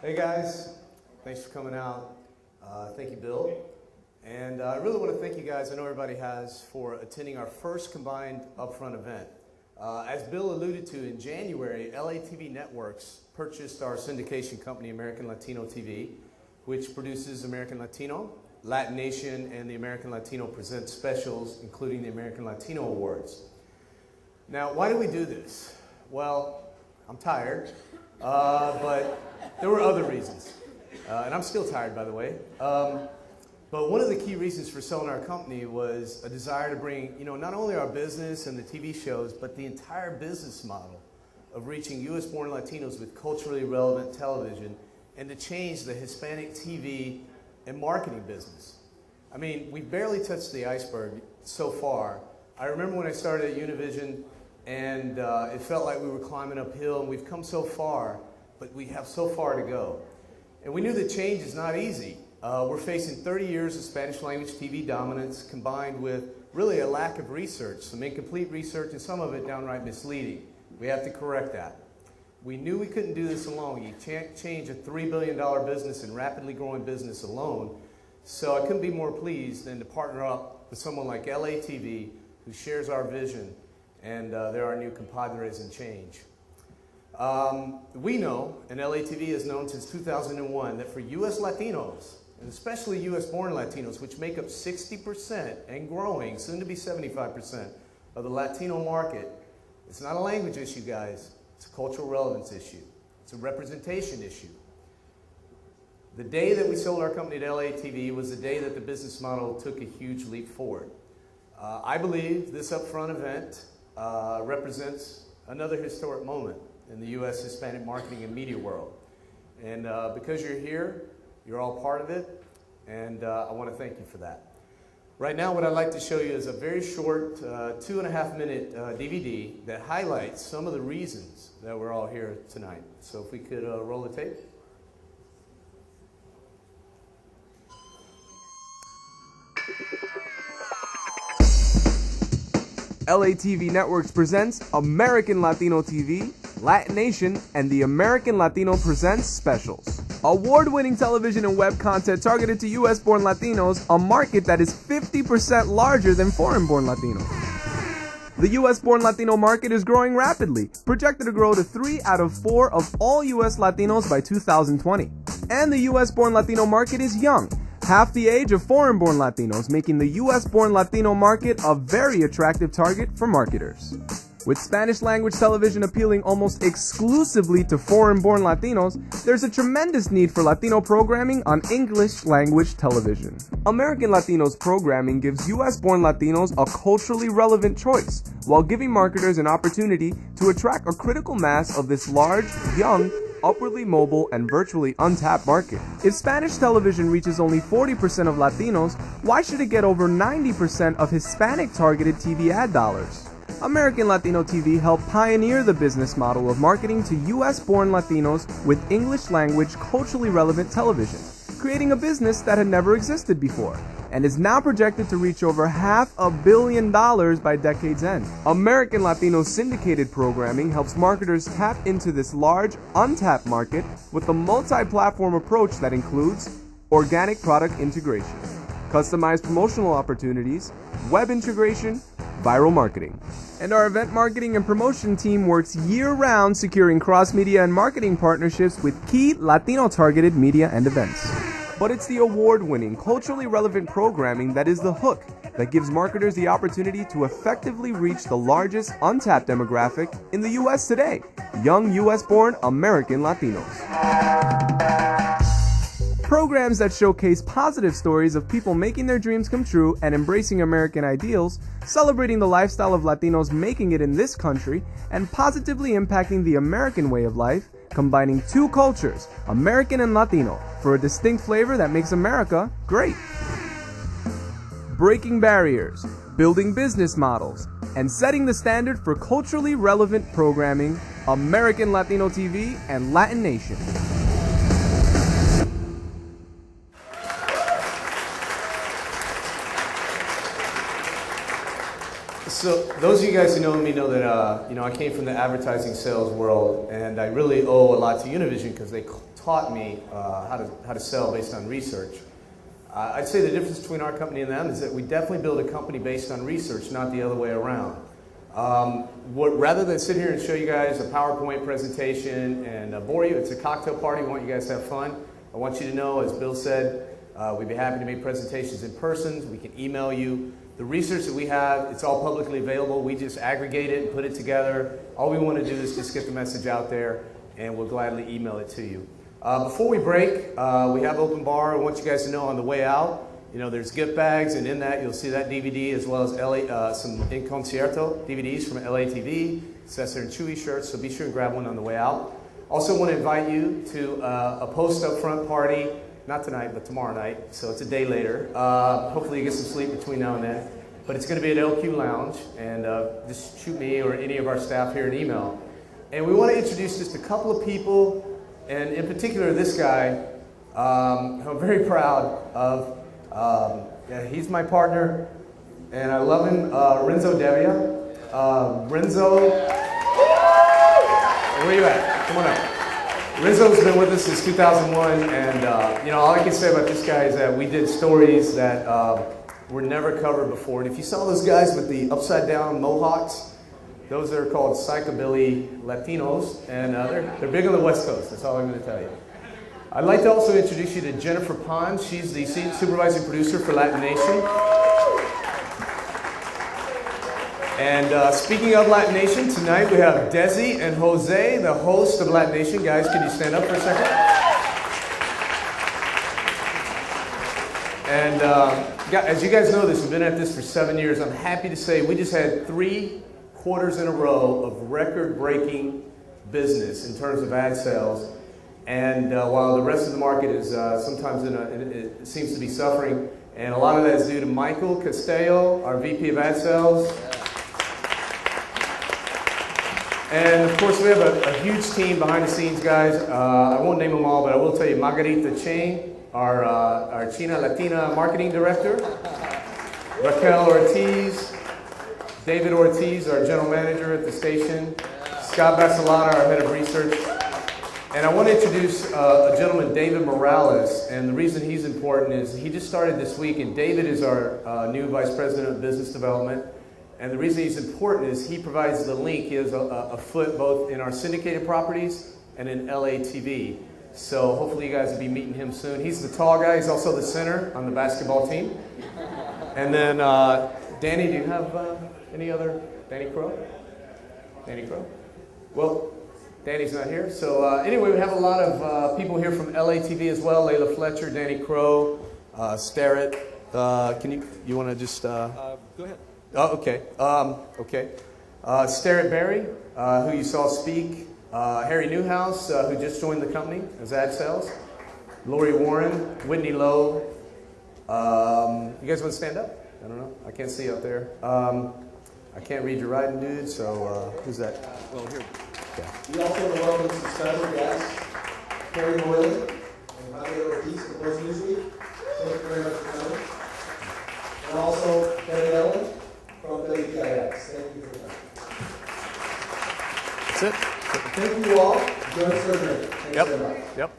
Hey guys, thanks for coming out. Thank you, Bill. And I really want to thank you guys, I know everybody has, for attending our first combined upfront event. As Bill alluded to, in January, LATV Networks purchased our syndication company, American Latino TV, which produces American Latino, Latin Nation, and the American Latino Presents specials, including the American Latino Awards. Now, why do we do this? Well, I'm tired, but there were other reasons. And I'm still tired, by the way. But one of the key reasons for selling our company was a desire to bring, not only our business and the TV shows, but the entire business model of reaching U.S.-born Latinos with culturally relevant television and to change the Hispanic TV and marketing business. I mean, we barely touched the iceberg so far. I remember when I started at Univision, and it felt like we were climbing uphill, and we've come so far, but we have so far to go. And we knew that change is not easy. We're facing 30 years of Spanish language TV dominance combined with really a lack of research, some incomplete research, and some of it downright misleading. We have to correct that. We knew we couldn't do this alone. You can't change a $3 billion business and rapidly growing business alone. So I couldn't be more pleased than to partner up with someone like LATV who shares our vision, and they're our new compadres in change. We know, and LATV has known since 2001, that for U.S. Latinos, and especially U.S.-born Latinos, which make up 60% and growing, soon to be 75% of the Latino market, it's not a language issue, guys. It's a cultural relevance issue. It's a representation issue. The day that we sold our company to LATV was the day that the business model took a huge leap forward. I believe this upfront event represents another historic moment in the U.S. Hispanic marketing and media world. And because you're here, you're all part of it, and I want to thank you for that. Right now, what I'd like to show you is a very short 2.5-minute DVD that highlights some of the reasons that we're all here tonight. So if we could roll the tape. LATV Networks presents American Latino TV, Latin Nation, and the American Latino Presents specials. Award-winning television and web content targeted to U.S.-born Latinos, a market that is 50% larger than foreign-born Latinos. The U.S.-born Latino market is growing rapidly, projected to grow to 3 out of 4 of all U.S. Latinos by 2020. And the U.S.-born Latino market is young, half the age of foreign-born Latinos, making the U.S.-born Latino market a very attractive target for marketers. With Spanish language television appealing almost exclusively to foreign-born Latinos, there's a tremendous need for Latino programming on English language television. American Latino's programming gives U.S.-born Latinos a culturally relevant choice, while giving marketers an opportunity to attract a critical mass of this large, young, upwardly mobile, and virtually untapped market. If Spanish television reaches only 40% of Latinos, why should it get over 90% of Hispanic-targeted TV ad dollars? American Latino TV helped pioneer the business model of marketing to U.S.-born Latinos with English-language, culturally relevant television, creating a business that had never existed before, and is now projected to reach over $500 million by decade's end. American Latino syndicated programming helps marketers tap into this large, untapped market with a multi-platform approach that includes organic product integration, customized promotional opportunities, web integration, viral marketing. And our event marketing and promotion team works year-round securing cross-media and marketing partnerships with key Latino-targeted media and events. But it's the award-winning, culturally relevant programming that is the hook that gives marketers the opportunity to effectively reach the largest untapped demographic in the U.S. today, young U.S.-born American Latinos. Programs that showcase positive stories of people making their dreams come true and embracing American ideals, celebrating the lifestyle of Latinos making it in this country, and positively impacting the American way of life, combining two cultures, American and Latino, for a distinct flavor that makes America great. Breaking barriers, building business models, and setting the standard for culturally relevant programming, American Latino TV and Latin Nation. So those of you guys who know me know that I came from the advertising sales world, and I really owe a lot to Univision because they taught me how to sell based on research. I'd say the difference between our company and them is that we definitely build a company based on research, not the other way around. Rather than sit here and show you guys a PowerPoint presentation and bore you, it's a cocktail party. We want you guys to have fun. I want you to know, as Bill said, we'd be happy to make presentations in person. We can email you. The research that we have, it's all publicly available. We just aggregate it and put it together. All we want to do is just get the message out there, and we'll gladly email it to you. Before we break, we have open bar. I want you guys to know on the way out, there's gift bags, and in that you'll see that DVD as well as some In Concierto DVDs from LATV, Cesar and Chewy shirts, so be sure and grab one on the way out. Also want to invite you to a post up front party, not tonight, but tomorrow night, so it's a day later. Hopefully you get some sleep between now and then. But it's going to be at LQ Lounge, and just shoot me or any of our staff here an email. And we want to introduce just a couple of people, and in particular this guy, who I'm very proud of. He's my partner, and I love him, Renzo Devia. Renzo, where you at? Come on up. Renzo's been with us since 2001, and all I can say about this guy is that we did stories that were never covered before. And if you saw those guys with the upside down mohawks, those are called psychobilly Latinos, and they're big on the West Coast. That's all I'm going to tell you. I'd like to also introduce you to Jennifer Pons. She's the supervising producer for Latin Nation. And speaking of Latin Nation, tonight we have Desi and Jose, the host of Latin Nation. Guys, can you stand up for a second? And as you guys know this, we've been at this for 7 years. I'm happy to say we just had 3 quarters in a row of record-breaking business in terms of ad sales. And while the rest of the market is sometimes it seems to be suffering, and a lot of that is due to Michael Castello, our VP of Ad Sales. And of course, we have a huge team behind the scenes, guys. I won't name them all, but I will tell you, Margarita Chain, our China Latina Marketing Director, Raquel Ortiz, David Ortiz, our General Manager at the station, Scott Basilata, our Head of Research. And I want to introduce a gentleman, David Morales, and the reason he's important is he just started this week, and David is our new Vice President of Business Development. And the reason he's important is he provides the link. He has a foot both in our syndicated properties and in LATV. So hopefully you guys will be meeting him soon. He's the tall guy. He's also the center on the basketball team. And then Danny, do you have any other? Danny Crow? Danny Crow? Well, Danny's not here. So anyway, we have a lot of people here from LATV as well. Layla Fletcher, Danny Crow, Starrett. You want to just... Go ahead. Oh, okay. Okay. Starrett Berry, who you saw speak. Harry Newhouse, who just joined the company as ad sales. Lori Warren, Whitney Lowe. You guys want to stand up? I don't know. I can't see up there. I can't read your writing, dude, so who's that? Well, here. Okay. We also welcome some special guests, Carrie Boylan and Javier Ortiz of Post Newsweek. Thank you very much for coming. And also Kevin Ellen from WPIX. Thank you for coming. That's it. Thank you all. Join us for a drink. Thanks very much. Yep.